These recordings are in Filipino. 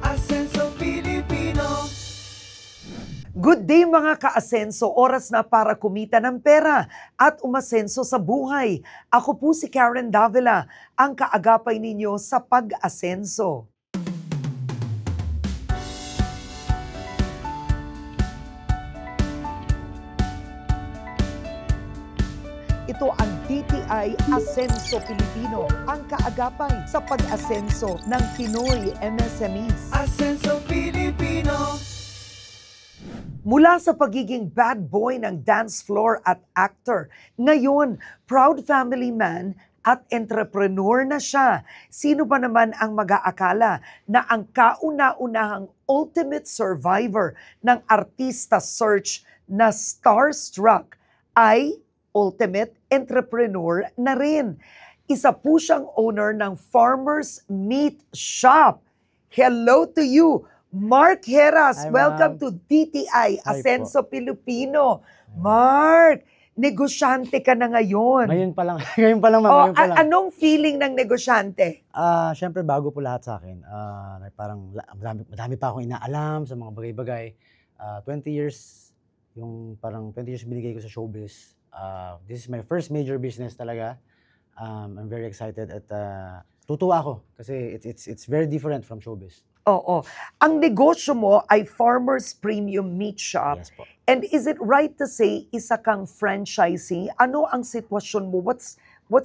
Asenso Pilipino. Good day mga ka-asenso, oras na para kumita ng pera at umasenso sa buhay. Ako po si Karen Davila, ang kaagapay ninyo sa pag-asenso. Ito ang DTI Asenso Pilipino, ang kaagapay sa pag-asenso ng Pinoy MSMEs. Asenso Pilipino. Mula sa pagiging bad boy ng dance floor at actor, ngayon, proud family man at entrepreneur na siya. Sino ba naman ang mag-aakala na ang kauna-unahang ultimate survivor ng artista search na starstruck ay ultimate entrepreneur na rin. Isa po siyang owner ng Farmers Meat Shop. Hello to you, Mark Heras. Hi, Welcome ma'am. to DTI Hi Asenso Pilipino. Mark, negosyante ka na ngayon. Ngayon pa lang, ngayon pa lang, ma'am. Oh, Ngayon pa lang. anong feeling ng negosyante? Siyempre, bago po lahat sa akin. Parang madami pa akong inaalam sa mga bagay-bagay. 20 years, yung parang 20 years binigay ko sa showbiz. This is my first major business talaga. I'm very excited at tutuwa ako kasi it's very different from showbiz. Oo. Ang negosyo mo ay Farmers Premium Meat Shop. Yes po. And is it right to say isa kang franchisee? Ano ang sitwasyon mo? What's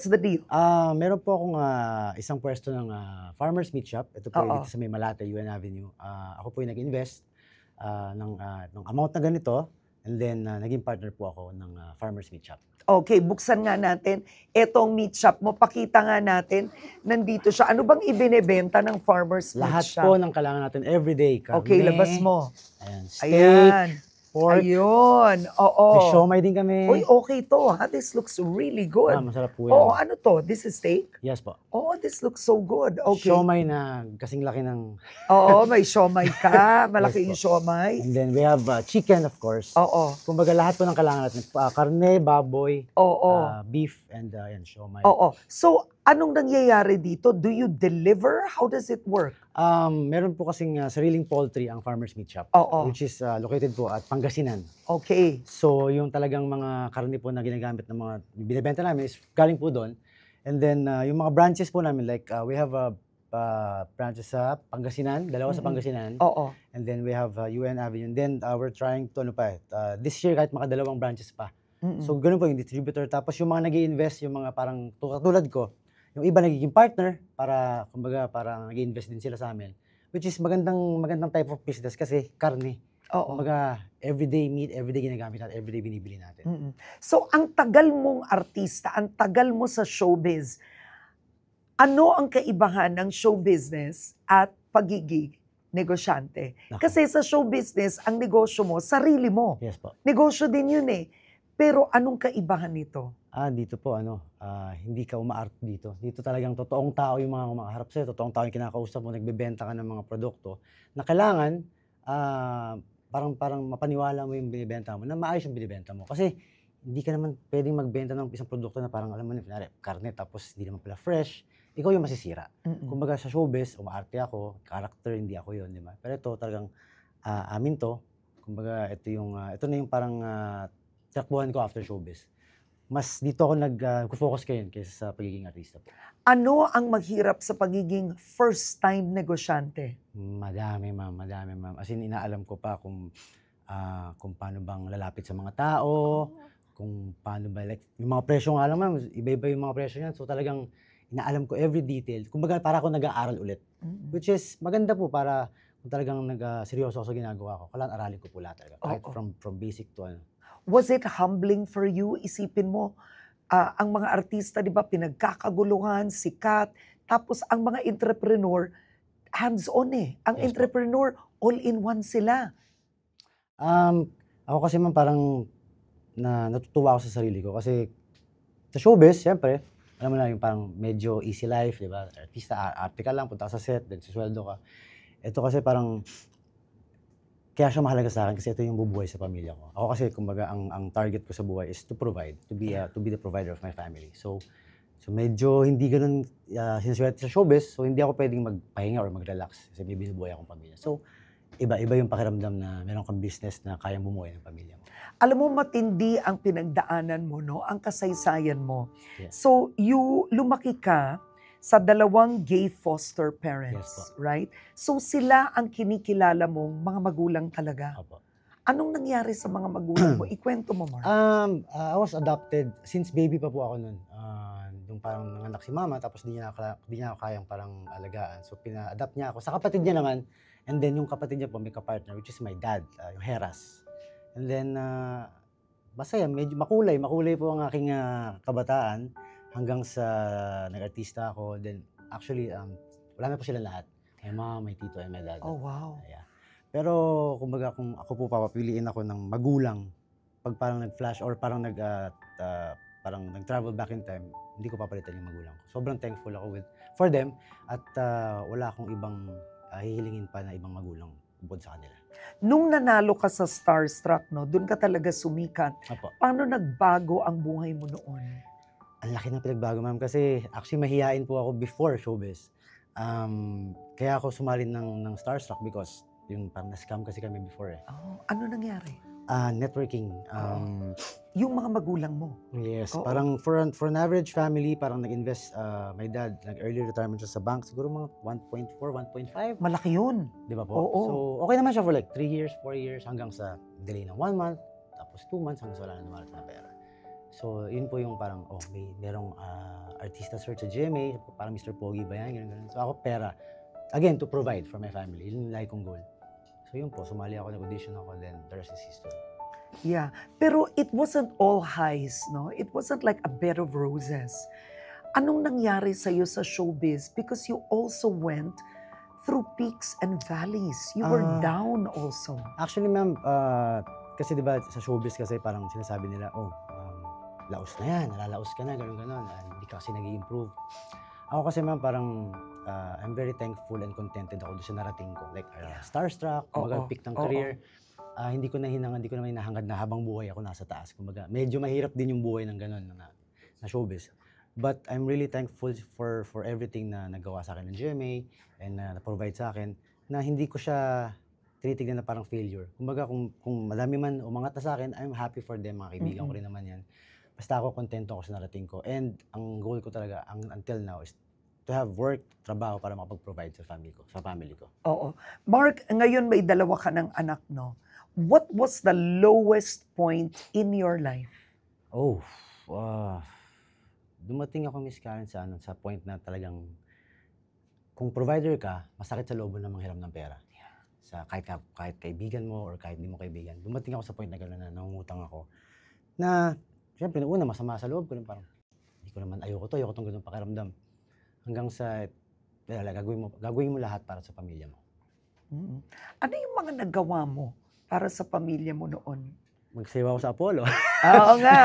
the deal? Meron po akong isang pwesto ng Farmers Meat Shop. Ito po Oo. dito sa May Malate, UN Avenue. Ako po yung nag-invest ng amount na ganito. And then, naging partner po ako ng Farmers Meat Shop. Okay, buksan nga natin. Etong meat shop mo, pakita nga natin. Nandito siya. Ano bang ibinebenta ng Farmers Meat Lahat Shop? po ng kailangan natin everyday. Karne, Okay, labas mo. Ayan, steak, Ayan. pork. Ayun. Oo. May siomay din kami. Uy, okay to. Ha? This looks really good. Masarap po yan. Oo, ano to? This is steak? Yes po. Oo, this looks so good. Okay. Siomay na kasing laki ng... Oo, may siomay ka. Malaki Yes yung po. siomay. And then we have chicken, of course. Oo. Kumbaga lahat po ng kailangan natin. Karne, baboy, Oo. beef, and yan, siomay. Oo. So, anong nangyayari dito? Do you deliver? How does it work? Meron po kasing sariling poultry ang Farmers Meat Shop. Oo. Which is located po at Pangasinan. Okay. So, yung talagang mga karne po na ginagamit ng mga binibenta namin is galing po doon. And then, yung mga branches po namin, like we have branches sa Pangasinan, dalawa sa Pangasinan. Oo. And then we have UN Avenue. And then, we're trying to, this year kahit makadalawang branches pa. So, ganun po yung distributor. Tapos yung mga nag-i-invest, yung mga parang katulad ko, yung iba nagiging partner para, kumbaga, parang nag-i-invest din sila sa amin. Which is magandang type of business kasi karne. Oo. Kumbaga, everyday meat, everyday ginagamit natin, everyday binibili natin. So, ang tagal mong artista, ang tagal mo sa showbiz, ano ang kaibahan ng show business at pagiging negosyante? Naku. Kasi sa show business, ang negosyo mo, sarili mo. Yes po. Negosyo din yun eh. Pero anong kaibahan nito? Dito po, hindi ka umaarte dito. Dito talagang totoong tao yung mga umaharap sa'yo, totoong tao yung kinakausap mo, nagbebenta ka ng mga produkto na kailangan, parang mapaniwala mo yung binibenta mo, na maayos yung binibenta mo. Kasi hindi ka naman pwedeng magbenta ng isang produkto na parang, alam mo, karne, tapos hindi naman pala fresh. Ikaw yung masisira. Kumbaga sa showbiz, umaarte ako, character, hindi ako yun, di ba? Pero ito talagang amin to. Kumbaga, ito na yung parang takbuhan ko after showbiz. Mas dito ako nag-focus kayo kaysa sa pagiging artista po. Ano ang maghirap sa pagiging first-time negosyante? Madami, ma'am. As in, inaalam ko pa kung paano bang lalapit sa mga tao, kung paano ba, like, yung mga presyo nga lang, ma'am, iba-iba yung mga presyo niyan. So talagang inaalam ko every detail. Kumbaga, para ako nag-aaral ulit. Which is, maganda po para kung talagang seryoso ako sa ginagawa ko, kailangan aralin ko po lahat talaga. Kahit from basic to ano. Was it humbling for you? Isipin mo, ang mga artista, di ba, pinagkakaguluhan, sikat, tapos ang mga entrepreneur, hands-on eh. Ang Yes, entrepreneur, all-in-one sila. Ako kasi man parang natutuwa ako sa sarili ko kasi sa showbiz, siyempre, alam mo na yung parang medyo easy life, di ba? Artista, arte ka lang, punta ka sa set, then sisweldo ka. Ito kasi parang kaya siya mahalaga sa akin kasi ito yung bubuhay sa pamilya ko. Ako kasi kumbaga ang target ko sa buhay is to provide, to be the provider of my family. So medyo hindi ganoon sinusuwerte sa showbiz, so hindi ako pwedeng magpahinga or mag-relax kasi may binubuhay akong pamilya. So iba-iba yung pakiramdam na meron kang business na kayang bumuhay ng pamilya mo. Alam mo, matindi ang pinagdaanan mo, no? Ang kasaysayan mo. Yeah. So, lumaki ka sa 2 gay foster parents, Yes, right? So, sila ang kinikilala mong mga magulang talaga. Opo. Anong nangyari sa mga magulang mo? Ikwento mo, Mark. I was adopted since baby pa po ako noon. Yung parang nanganak si mama tapos di niya ako kayang parang alagaan. So pina-adapt niya ako sa kapatid niya naman. And then yung kapatid niya po may ka-partner which is my dad, yung Heras. And then masaya, medyo makulay po ang aking kabataan hanggang sa nag-artista ako. Then actually wala na po sila lahat. My mom, my tito, and my dad. Oh, wow. Yeah. Pero kumbaga kung ako po papapiliin ako ng magulang pag parang nag-flash or parang parang nag-travel back in time, hindi ko papalitan yung magulang ko. Sobrang thankful ako for them at wala akong ibang hihilingin pa na ibang magulang bukod sa kanila. Nung nanalo ka sa Starstruck, no, doon ka talaga sumikat. Apo. Paano nagbago ang buhay mo noon? Ang laki ng pinagbago, ma'am, kasi actually mahihain po ako before showbiz. Kaya ako sumali ng Starstruck because yung parang na-scam kasi kami before eh. Oh, ano nangyari? Networking. Yung mga magulang mo. Yes, Oo. parang for an average family, parang nag-invest, my dad, nag-early retirement siya sa bank, siguro mga 1.4, 1.5, Malaki yun. di ba po? Oo. So, okay naman siya for like 3 years, 4 years, hanggang sa delay ng 1 month, tapos 2 months, hanggang sa wala na dumarating na pera. So, yun po yung parang, merong artista search sa GMA, parang Mr. Pogi ba yan, ganun. So, ako pera. Again, to provide for my family. Yun yung lagi kong goal. So, yun po, sumali ako, nag-audition ako, then the rest is history. Yeah. Pero it wasn't all highs, no? It wasn't like a bed of roses. Anong nangyari sa'yo sa showbiz? Because you also went through peaks and valleys. You were down also. Actually, ma'am, kasi di ba sa showbiz kasi parang sinasabi nila, laos na yan, nalalaos ka na, gano'n. Hindi ka kasi nag-i-improve. Ako kasi ma'am, parang I'm very thankful and contented ako doon sa narating ko. Like, Starstruck, kumbaga peak ng career. Hindi ko naman hinahangad na habang buhay ako nasa taas. Kumbaga, medyo mahirap din yung buhay ng gano'n na showbiz. But I'm really thankful for everything na nagawa sa akin ng GMA and na-provide sa akin na hindi ko siya tinitignan na parang failure. Kumbaga, kung madami man umangat na sa akin, I'm happy for them. Mga kaibigan ko rin naman yan. Basta ako, kontento ako sa narating ko. And ang goal ko talaga, until now, is to have work, trabaho para makapag-provide sa family ko. Oo. Mark, ngayon may 2 ka ng anak, no? What was the lowest point in your life? Dumating ako, Miss Karen, sa point na talagang kung provider ka, masakit sa loob mo na manghiram ng pera. Sa kahit kaibigan mo or kahit hindi mo kaibigan. Dumating ako sa point na gano'n na nangungutang ako. Na, siyempre, una, masama sa loob ko. Parang, hindi ko naman, ayoko itong ganun pakiramdam. Hanggang sa, gagawin mo lahat para sa pamilya mo. Ano yung mga nagawa mo para sa pamilya mo noon? Magsayaw ako sa Apollo. Oo nga.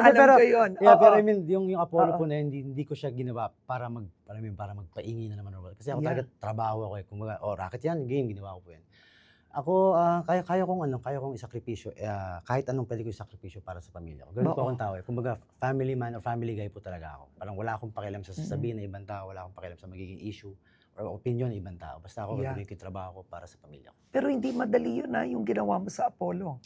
Alam ko yun. Yeah, pero I mean, yung Apollo po na hindi ko siya ginawa para magpaingi na naman. Kasi ako talaga trabaho ako eh. Kung racket yan, game, ginawa ko po yan. Ako, kaya kong isakripisyo, kahit anong pwede ko isakripisyo para sa pamilya ko. Ganun po akong tao eh. Kumbaga, family man or family guy po talaga ako. Parang wala akong pakialam sa sasabihin na ibang tao, wala akong pakialam sa magiging issue or opinion ng ibang tao. Basta ako, gagawin ko yung trabaho ko para sa pamilya ko. Pero hindi madali yun yung ginawa mo sa Apollo.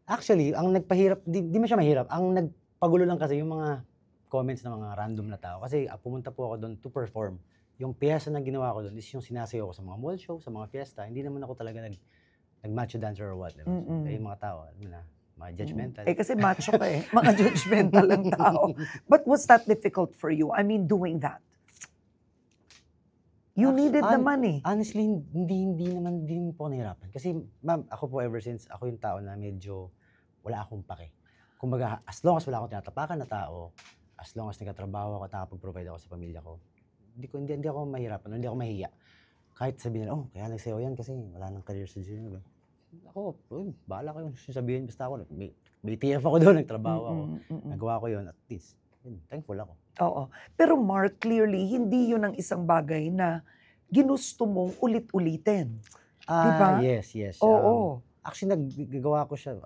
Actually, ang nagpahirap, di man siya mahirap. Ang nagpagulo lang kasi yung mga comments ng mga random na tao. Kasi pumunta po ako doon to perform. Yung piyesa na ginawa ko doon is yung sinasayaw ko sa mga mall show, sa mga fiesta. Hindi naman ako talaga nag-macho dancer or what. Diba? So, kaya yung mga tao, mga judgmental. Kasi macho ka eh. Mga judgmental lang tao. But was that difficult for you? I mean, doing that? You needed the money. Honestly, hindi naman din po nahirapan. Kasi, ma'am, ako po ever since, ako yung tao na medyo wala akong pake. Kumbaga, as long as wala akong tinatapakan na tao, as long as nagkatrabaho ako at nakapag-provide ako sa pamilya ko, hindi ako mahirapan, hindi ako mahiya. Kahit sabihin nila, kaya nagsayaw yan kasi wala nang career sa gym. Ako, bahala ko yun. Sabihin, basta ako, may TF ako doon, nagtrabaho ako. Nagawa ko yun, at least, thankful ako. Oo. Pero Mark, clearly, hindi yun ang isang bagay na ginusto mong ulit-ulitin. Di ba? Yes, yes. Oo. Actually, naggagawa ko siya,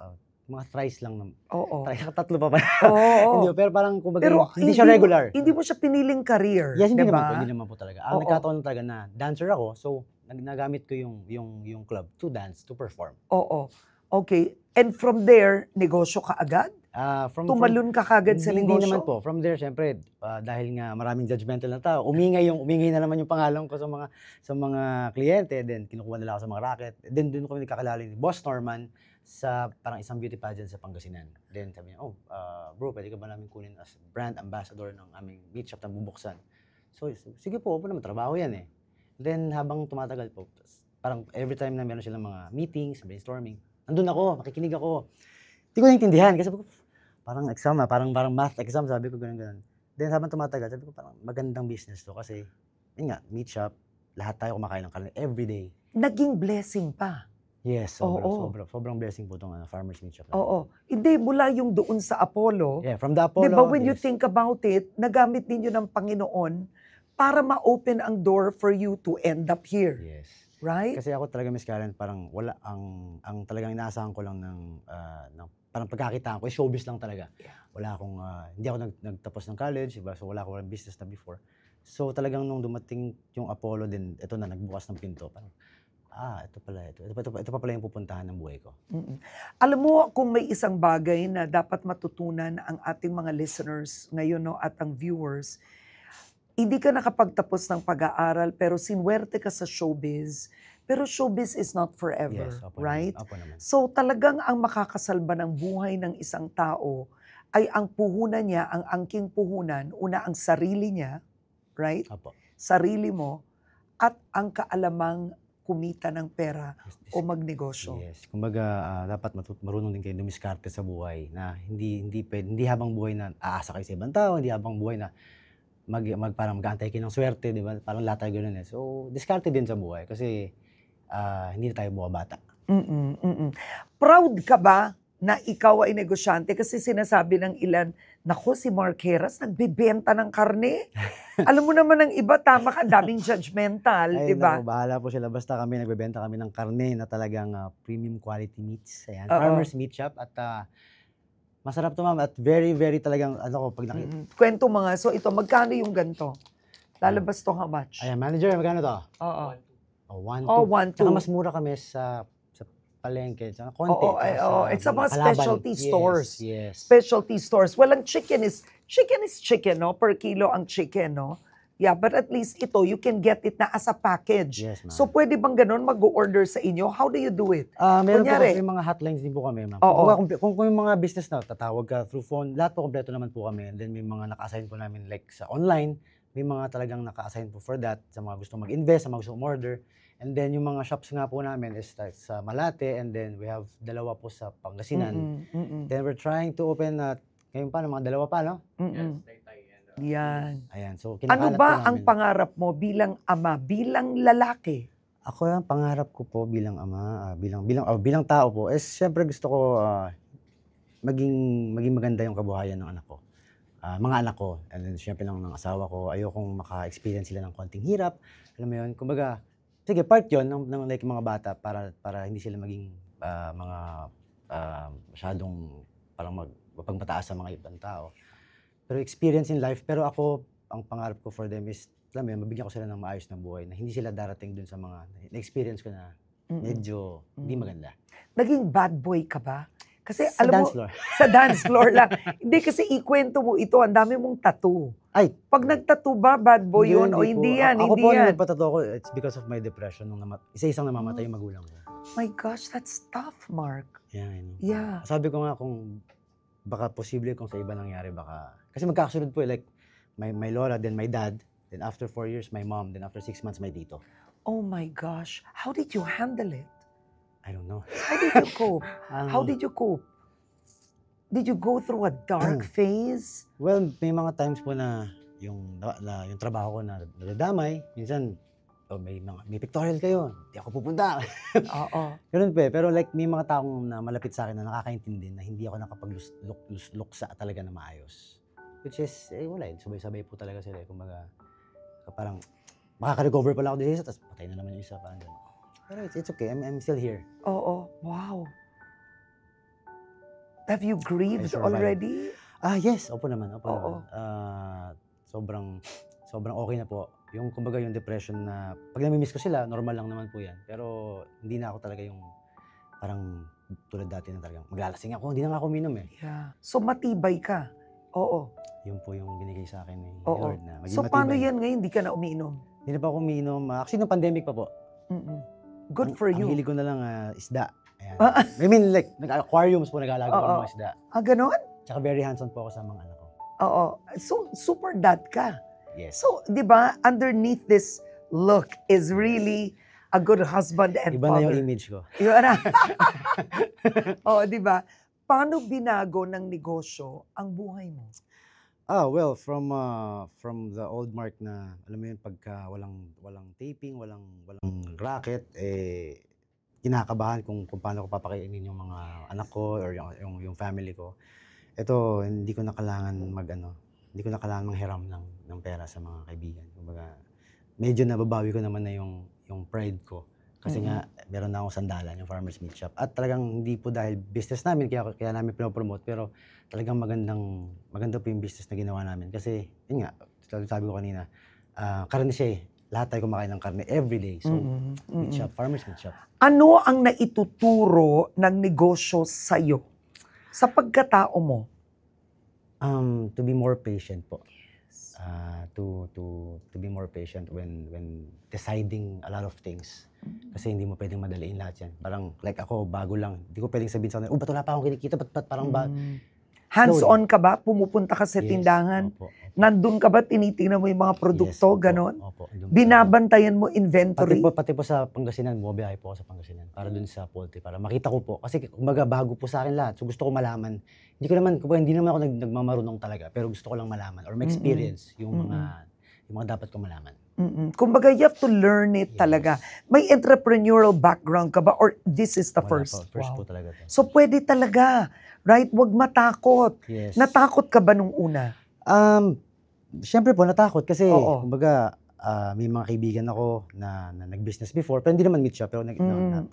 mga thrice lang. Oo. Tatlo pa pala. Oo. Hindi, pero parang kumbaga, Pero hindi siya regular. Hindi mo siya piniling career, Yes, hindi di naman po, ba? hindi naman po talaga. Oo. Nagkataon talaga na dancer ako, so nagamit ko yung club to dance, to perform. Oo. Okay. And from there, negosyo ka agad? Tumalun ka kagad sa negosyo? Hindi naman po. From there, syempre, dahil nga maraming judgmental na tao, umingay na naman yung pangalan ko sa mga kliyente, then kinukuha nila ako sa mga racket. Then doon ko nagkakilala ni Boss Norman sa parang isang beauty pageant sa Pangasinan. Then sabi niya, bro, pwede ka ba namin kunin as brand ambassador ng aming meat shop na bubuksan? So, sige po naman, trabaho yan eh. Then habang tumatagal po, parang every time na meron silang mga meetings, brainstorming, nandun ako, makikinig ako. Hindi ko naintindihan kasi parang exam parang math exam, sabi ko ganun. Then habang tumatagal, sabi ko parang magandang business to kasi, yun nga, meat shop, lahat tayo kumakain ng karne every day. Naging blessing pa. Yes, sobrang blessing po itong farmer's meat shop. Oo. Hindi, mula yung doon sa Apollo. Yeah, from the Apollo. Diba when you think about it, nagamit ninyo ng Panginoon para ma-open ang door for you to end up here. Yes. Right? Kasi ako talaga, Miss Karen, parang wala, ang talagang inaasahan ko lang ng parang pagkakitaan ko, showbiz lang talaga. Yeah. Wala akong, hindi ako nagtapos ng college, diba? So wala akong business na before. So talagang nung dumating yung Apollo din, ito na, nagbukas ng pinto. Parang, ito pa pala yung pupuntahan ng buhay ko. Alam mo, kung may isang bagay na dapat matutunan ang ating mga listeners ngayon, no, at ang viewers, hindi ka nakapagtapos ng pag-aaral pero sinwerte ka sa showbiz. Pero showbiz is not forever, Yes, opo right? Naman, opo naman. So talagang ang makakasalba ng buhay ng isang tao ay ang puhunan niya, ang angking puhunan, una ang sarili niya, right? Opo. Sarili mo, at ang kaalamang kumita ng pera o magnegosyo. Yes. Kumbaga, dapat marunong din kayo dumiskarte sa buhay na hindi habang buhay na aasa kayo sa ibang tao, hindi habang buhay na parang mag-aantay kayo ng swerte, di ba? Parang lahat tayo ganun eh. So, diskarte din sa buhay kasi hindi na tayo bata. Proud ka ba na ikaw ay negosyante? Kasi sinasabi ng ilan, naku, si Mark Heras nagbebenta ng karne. Alam mo naman ng iba, tama ka, daming judgmental, di ba? Naku, bahala po sila. Basta nagbebenta kami ng karne na talagang premium quality meats. Ayan, Oo. Farmer's Meat Shop. At masarap to, ma'am. At very, very talagang, pag nakita. Kwento mga, so ito, magkano yung ganito? Lalabas to how much? Ayan, manager, magkano to? Oo. 1, 2. Oh, 1, 2. Tsaka mas mura kami sa palengke. Tsaka konti. It's sa mga specialty stores. Yes. Specialty stores. Well, ang chicken is chicken, no? Per kilo ang chicken, no? Yeah, but at least ito, you can get it na as a package. Yes, ma'am. So, pwede bang ganun mag-order sa inyo? How do you do it? Meron po Kunyari, kasi yung mga hotlines din po kami, ma'am. Oo. Kung yung mga business na, tatawag ka through phone, lahat po kompleto naman po kami. And then may mga naka-assign po namin like sa online, may mga talagang naka-assign po for that, sa mga gusto mag-invest, sa mga gusto order. And then yung mga shops nga po namin is like sa Malate, and then we have dalawa po sa Pangasinan. Then we're trying to open ngayon pa, mga dalawa pa, no? Yan. Ayan, so Ano kinakalat ba po ang namin. pangarap mo bilang ama, bilang lalaki? Ako yung pangarap ko po bilang ama, bilang tao po, is syempre gusto ko maging maganda yung kabuhayan ng anak ko. Mga anak ko, and then syempre ng asawa ko, ayokong maka-experience sila ng konting hirap. Alam mo yun, kumbaga, sige, part yun ng like mga bata para hindi sila maging mga masyadong parang mapagmataas sa mga ibang tao. Pero experience in life, pero ako, ang pangarap ko for them is, alam mo yun, mabigyan ko sila ng maayos na buhay na hindi sila darating dun sa mga na-experience ko na medyo hindi maganda. Naging bad boy ka ba? Kasi Sa alam dance mo, floor. sa dance floor lang. Hindi kasi ikwento mo ito, ang dami mong tattoo. Ay! Pag nagtattoo ba, bad boy yun? O hindi yan, Ako hindi po, yan. nagpatato ako, it's because of my depression. Isa-isang namamatay yung magulang ko. My gosh, that's tough, Mark. Yeah, I know. Yeah. Sabi ko nga kung baka posible kung sa iba nangyari, baka. Kasi magkakasunod po like my lola, then my dad, then after 4 years, my mom, then after 6 months, my tito. Oh my gosh, how did you handle it? I don't know. How did you cope? How did you cope? Did you go through a dark phase? Well, may mga times po na yung trabaho ko na nadadamay. Minsan, may pictorial kayo, hindi ako pupunta. Oo. Ganun po eh. Pero like may mga taong na malapit sa akin na nakakaintindi na hindi ako nakapag-luksa talaga na maayos. Which is, wala eh. Sabay-sabay po talaga sila. Kumbaga, parang makaka-recover pala ako din isa, tapos patay na naman yung isa. Parang gano'n. Pero it's okay. I'm still here. Oo. Wow. Have you grieved I survived. already? Yes. Opo naman. Oo. Sobrang okay na po. Yung kumbaga yung depression na pag nami-miss ko sila, normal lang naman po yan. Pero hindi na ako talaga yung parang tulad dati na talagang maglalasing ako. Hindi na nga ako uminom eh. Yeah. So matibay ka. Oo. Yun po yung binigay sa akin ni Oo. Lord na maging So paano matibay. yan ngayon? Hindi ka na umiinom? Hindi na pa ako uminom. Actually, nung pandemic pa po. Mm-mm. Good for Ang you. hilig ko na lang isda. Ayan. I mean, like, nag-aquariums po, nag-alaga ko ng mga isda. Ganon? Tsaka very hands-on po ako sa mga anak ko. Oo. So, super dad ka. Yes. So, di ba, underneath this look is really a good husband and Iba na father. yung image ko. Iba na. Oo, di ba? Paano binago ng negosyo ang buhay mo? Well, from the old Mark na, alam mo yun, pagka walang taping, walang racket, kinakabahan kung paano ko papakainin yung mga anak ko or yung family ko. Ito, hindi ko na kailangan manghiram ng pera sa mga kaibigan. Kumbaga, medyo nababawi ko naman na yung pride ko. Kasi nga, meron na akong sandalan, yung Farmer's Meat Shop. At talagang hindi po dahil business namin, kaya namin pinopromote. Pero talagang maganda po yung business na ginawa namin. Kasi, yun nga, sabi ko kanina, karne siya eh. Lahat tayo kumakain ng karne every day. So, meat shop, Farmer's Meat Shop. Ano ang naituturo ng negosyo sa'yo? Sa pagkatao mo? To be more patient po. To be more patient when deciding a lot of things. Kasi hindi mo pwedeng madaliin lahat yan. Parang like ako, bago lang. Hindi ko pwedeng sabihin sa kanila, ba't wala pa akong kinikita? Ba't parang ba? Hands-on ka ba? Pumupunta ka sa tindahan? Opo. Nandun ka ba? Tinitingnan mo yung mga produkto? Yes, ganon? Opo. Binabantayan mo inventory? Pati po sa Pangasinan, bumabiyahe po ako sa Pangasinan para dun sa poultry, para makita ko po. Kasi kumbaga bago po sa akin lahat. So gusto ko malaman. Hindi naman ako nagmamarunong talaga, pero gusto ko lang malaman or ma-experience yung mga dapat ko malaman. Kumbaga, you have to learn it talaga. May entrepreneurial background ka ba or this is the Wala first? po, first Wow. po talaga. To. So pwede talaga, right? Huwag matakot. Yes. Natakot ka ba nung una? Siyempre po natakot kasi Oo. kumbaga may mga kaibigan ako na nag-business before, pero hindi naman meat shop, pero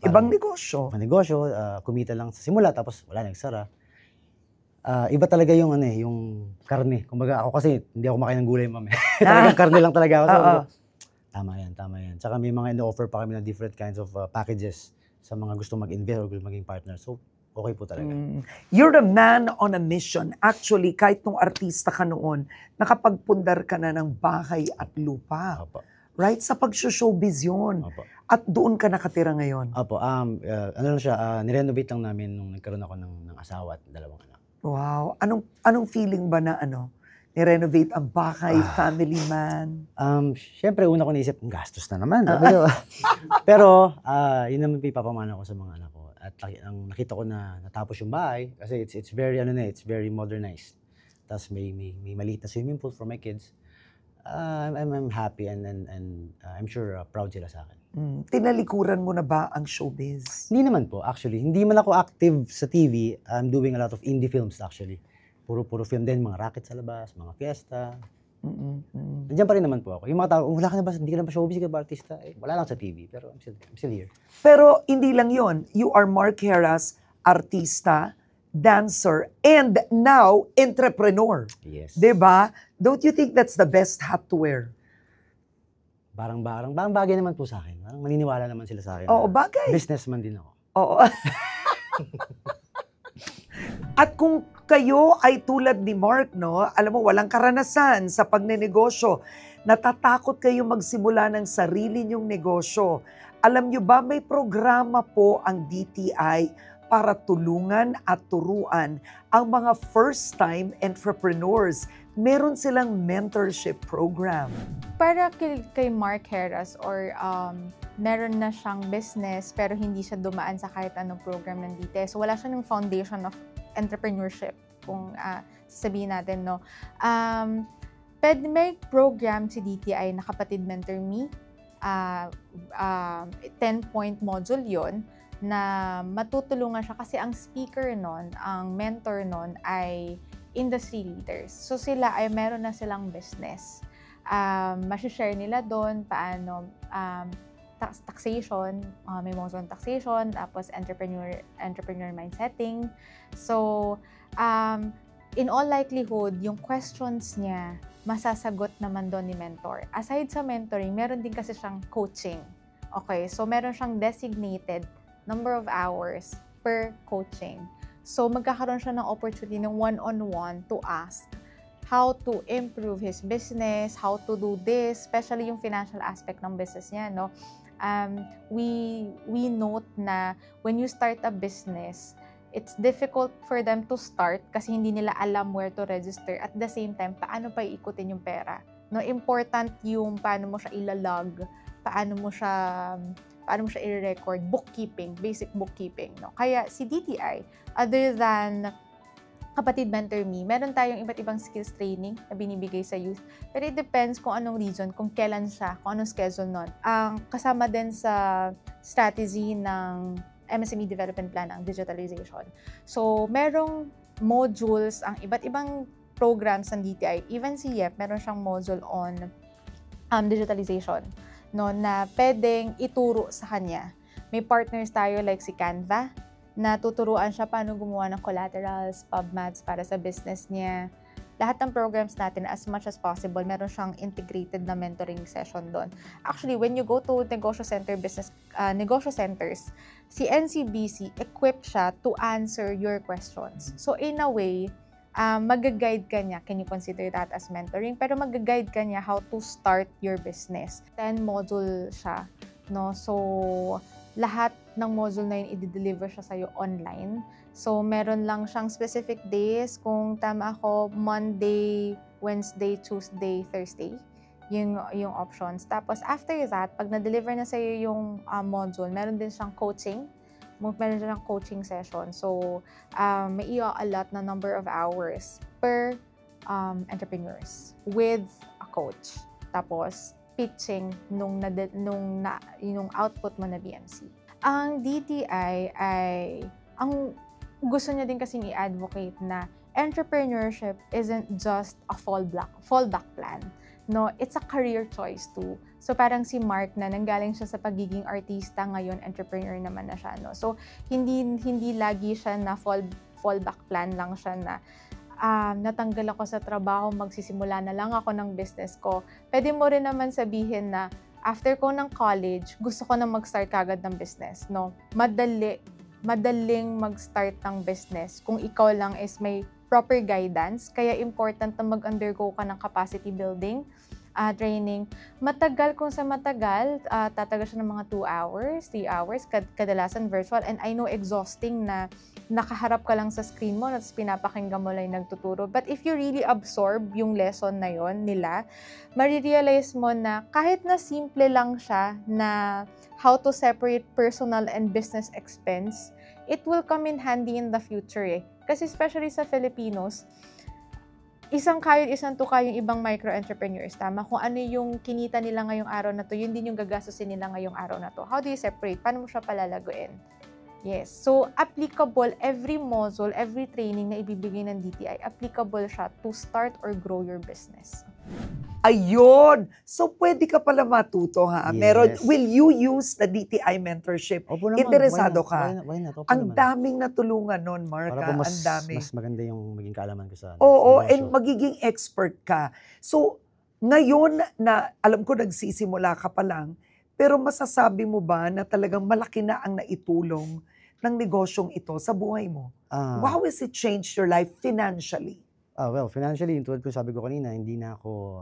Ibang negosyo. negosyo, kumita lang sa simula tapos wala, nagsara. Iba talaga yung yung karne. Kumbaga ako kasi hindi ako makain ng gulay, ma'am. Talagang karne lang talaga ako. So, tama yan. Tsaka may mga ino-offer pa kami na different kinds of packages sa mga gusto mag-invest or gusto maging partner. So, okay po talaga. You're a man on a mission. Actually, kahit nung artista ka noon, nakapagpundar ka na ng bahay at lupa. Opo. Right? Sa pag-showbiz yun. Opo. At doon ka nakatira ngayon. Opo. Ano lang siya, nirenovate lang namin nung nagkaroon ako ng asawa at dalawang anak. Wow. Anong feeling ba na ni-renovate ang bahay, family man? Siyempre, una ko naisip, gastos na naman. Pero yun naman ipapamana ko sa mga anak ko. At ang nakita ko na natapos yung bahay, kasi it's very modernized. Tapos may maliit na swimming pool for my kids. I'm happy and I'm sure proud sila sa akin. Tinalikuran mo na ba ang showbiz? Hindi naman po, actually. Hindi man ako active sa TV. I'm doing a lot of indie films, actually. Puro film din, mga racket sa labas, mga fiesta. Nandiyan pa rin naman po ako. Yung mga tao, wala ka na ba, hindi ka na ba showbiz, ka ba artista? Wala lang sa TV, pero I'm still here. Pero hindi lang yon. You are Mark Heras, artista, dancer, and now entrepreneur. Yes. Diba? Don't you think that's the best hat to wear? Parang bagay naman po sa akin. Parang maniniwala naman sila sa akin. Oo, na bagay. Businessman din ako. Oo. At kung kayo ay tulad ni Mark, no, alam mo, walang karanasan sa pagnenegosyo, natatakot kayo magsimula ng sarili nyong negosyo. Alam nyo ba, may programa po ang DTI para tulungan at turuan ang mga first-time entrepreneurs. Meron silang mentorship program. Para kay Mark Heras or meron na siyang business pero hindi siya dumaan sa kahit anong program ng DTI. So wala siya ng foundation of entrepreneurship kung sasabihin natin, no. Pwede may program si DTI na Kapatid Mentor Me. 10-point module yon na matutulungan siya kasi ang speaker nun, ang mentor nun ay industry leaders. So sila ay meron na silang business. Masishare nila doon paano taxation, may module on taxation, tapos entrepreneur mindsetting. So, in all likelihood, yung questions niya, masasagot naman doon ni mentor. Aside sa mentoring, meron din kasi siyang coaching. Okay, so meron siyang designated number of hours per coaching. So, magkakaroon siya ng opportunity ng one-on-one to ask how to improve his business, how to do this, especially yung financial aspect ng business niya, no? We note na when you start a business, it's difficult for them to start kasi hindi nila alam where to register. At the same time, paano pa iikutin yung pera? No, important yung paano mo siya ilalog, paano mo siya i-record, bookkeeping, basic bookkeeping, no? Kaya si DTI, other than Kapatid Mentor Me, meron tayong iba't ibang skills training na binibigay sa youth. Pero it depends kung anong reason, kung kailan siya, kung anong schedule nun. Ang kasama din sa strategy ng MSME Development Plan ang digitalization. So, merong modules, ang iba't ibang programs ng DTI. Even si YEP, meron siyang module on digitalization, no, na pwedeng ituro sa kanya. May partners tayo like si Canva, na tuturuan siya paano gumawa ng collaterals, PubMats para sa business niya. Lahat ng programs natin, as much as possible, meron siyang integrated na mentoring session doon. Actually, when you go to negosyo centers, si NCBC, equipped siya to answer your questions. So, in a way, mag-guide ka niya. Can you consider that as mentoring? Pero mag-guide ka niya how to start your business. 10 module siya, no? So, lahat ng module na yun, i-deliver siya sa'yo online. So, meron lang siyang specific days. Kung tama ako, Monday, Wednesday, Tuesday, Thursday. Yung options. Tapos, after that, pag na-deliver na sa'yo yung module, meron din siyang coaching. Meron siyang coaching session. So, may i-allot na number of hours per entrepreneurs with a coach. Tapos, pitching nung output mo na BMC. Ang DTI ay, ang gusto niya din kasing i-advocate na entrepreneurship isn't just a fallback plan. No, it's a career choice too. So parang si Mark na nanggaling siya sa pagiging artista, ngayon entrepreneur naman na siya, no. So hindi lagi siya na fallback plan lang siya na natanggal ako sa trabaho, magsisimula na lang ako ng business ko. Pwede mo rin naman sabihin na after ko ng college, gusto ko na mag-start kagad ng business, no? Madaling mag-start ng business kung ikaw lang is may proper guidance. Kaya important na mag-undergo ka ng capacity building, training. Matagal kung sa matagal, tatagal siya ng mga 2 hours, 3 hours, kadalasan virtual. And I know exhausting na nakaharap ka lang sa screen mo, at pinapakinggan mo lang yung nagtuturo. But if you really absorb yung lesson na yon nila, marirealize mo na kahit na simple lang siya na how to separate personal and business expense, it will come in handy in the future eh. Kasi especially sa Filipinos, isang kayod, isang tuka yung ibang micro-entrepreneurs. Tama? Kung ano yung kinita nila ngayong araw na to, yun din yung gagastusin nila ngayong araw na to. How do you separate? Paano mo siya palalaguin? Yes. So, applicable, every module, every training na ibibigay ng DTI, applicable siya to start or grow your business. Ayun! So, pwede ka pala matuto, ha? Yes. Meron, will you use the DTI mentorship? Opo naman. Interesado Why ka? not? Opo Ang naman. daming natulungan nun, Mark. Para po Ang dami. mas maganda yung maging kaalaman ko sa Oo, negosyo. and magiging expert ka. So, ngayon na alam ko nagsisimula ka pa lang, pero masasabi mo ba na talagang malaki na ang naitulong ng negosyong ito sa buhay mo? How has it changed your life financially? Well, financially, yung tulad ko sabi ko kanina, hindi na ako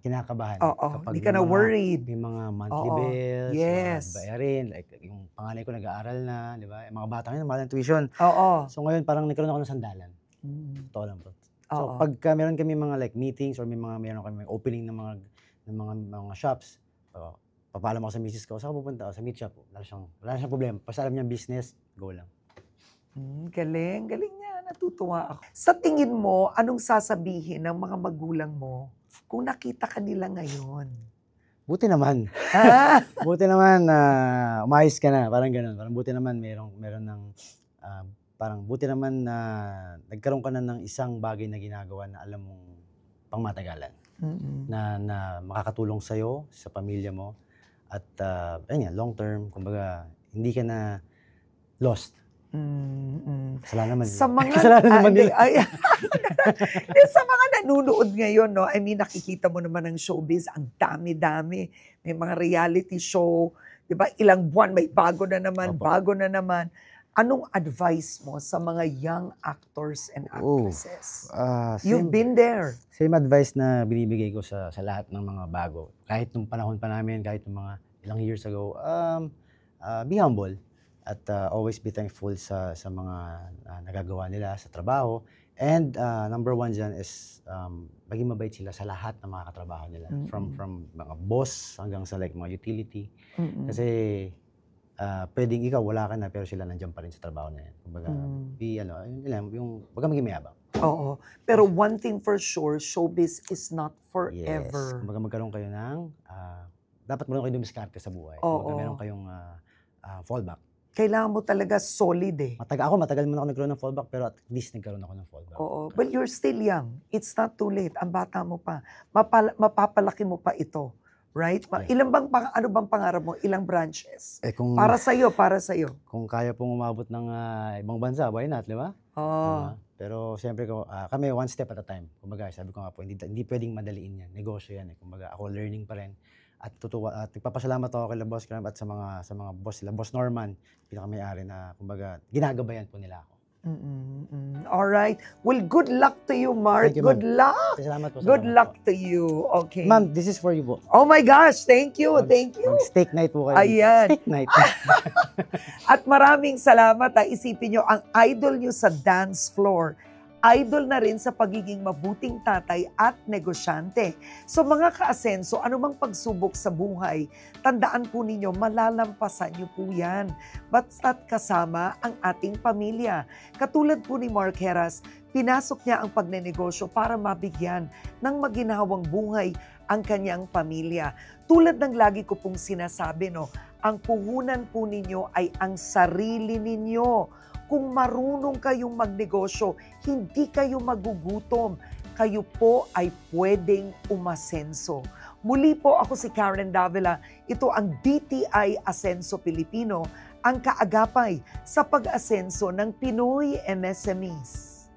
kinakabahan. Oo, Kapag hindi ka na worried. may mga monthly Oo, bills, yes. bayarin, like yung panganay ko nag-aaral na, di ba? Yung mga bata ngayon, mahal ng tuition. Oo. So ngayon, parang nagkaroon ako ng sandalan. Totoo lang po. So Oo. pagka meron kami mga like meetings or meron kami opening ng mga shops, papaalam ako sa misis ko, saan ka pupunta? Sa meat shop. Wala siyang problema. Basta alam niya business, go lang. Galing niya. Natutuwa ako. Sa tingin mo, anong sasabihin ng mga magulang mo kung nakita ka nila ngayon? Buti naman. Ah! Buti naman na umayos ka na. Parang ganun. Parang buti naman meron ng parang buti naman na nagkaroon ka na ng isang bagay na ginagawa na alam mong pangmatagalan. Na makakatulong sa'yo, sa pamilya mo. At ayun nga, long term, kumbaga, hindi ka na lost. Kasalanan naman Sa nila. mga Kasalanan naman hindi, nila. Hindi, sa mga nanonood ngayon, no, I mean, nakikita mo naman ang showbiz, ang dami-dami. May mga reality show, 'di ba? Ilang buwan may bago na naman, Opo. bago na naman. Anong advice mo sa mga young actors and actresses? You've been there. Same advice na binibigay ko sa lahat ng mga bago. Kahit nung panahon pa namin, kahit nung mga ilang years ago, be humble at always be thankful sa mga nagagawa nila sa trabaho. And number one dyan is maging mabait sila sa lahat ng mga katrabaho nila. From mga boss hanggang sa like mga utility. Kasi pwedeng ikaw wala ka na pero sila nandiyan pa rin sa trabaho na yan. Kumbaga, wag kang maging mayabang. Oo. Pero one thing for sure, showbiz is not forever. Yes. Kumbaga magkaroon kayo ng, dapat meron kayo dumiskarte sa buhay. Oo. Kumbaga meron kayong fallback. Kailangan mo talaga solid eh. Matagal muna ako nagkaroon ng fallback pero at least nagkaroon ako ng fallback. Oo. But you're still young. It's not too late. Ang bata mo pa. Mapapalaki mo pa ito. Right? Ano bang pangarap mo? Ilang branches? Para sa'yo. Kung kaya pong umabot ng ibang bansa, why not, di ba? Pero siyempre kami one step at a time. Kumbaga, sabi ko nga po, hindi pwedeng madaliin yan. Negosyo yan eh. Kumbaga, ako learning pa rin. At nagpapasalamat ako kay Boss Cram at sa mga boss sila. Boss Norman, pinakamayari na, kumbaga, ginagabayan po nila ako. Alright. Well, good luck to you, Mark. Thank you, Good ma'am. luck. Salamat po. Good salamat luck po. to you. Okay. Ma'am, this is for you po. Oh my gosh, thank you. Thank you. Mag-steak night po kayo. Ayan. Steak night. At maraming salamat. Isipin nyo, ang idol nyo sa dance floor, idol na rin sa pagiging mabuting tatay at negosyante. So mga kaasenso, anumang pagsubok sa buhay, tandaan po ninyo, malalampasan nyo po yan. Basta't kasama ang ating pamilya. Katulad po ni Mark Heras, pinasok niya ang pagnenegosyo para mabigyan ng maginhawang buhay ang kanyang pamilya. Tulad ng lagi ko pong sinasabi, no, ang puhunan po ninyo ay ang sarili ninyo. Kung marunong kayong magnegosyo, hindi kayo magugutom. Kayo po ay pwedeng umasenso. Muli po ako si Karen Davila. Ito ang DTI Asenso Pilipino, ang kaagapay sa pag-asenso ng Pinoy MSMEs.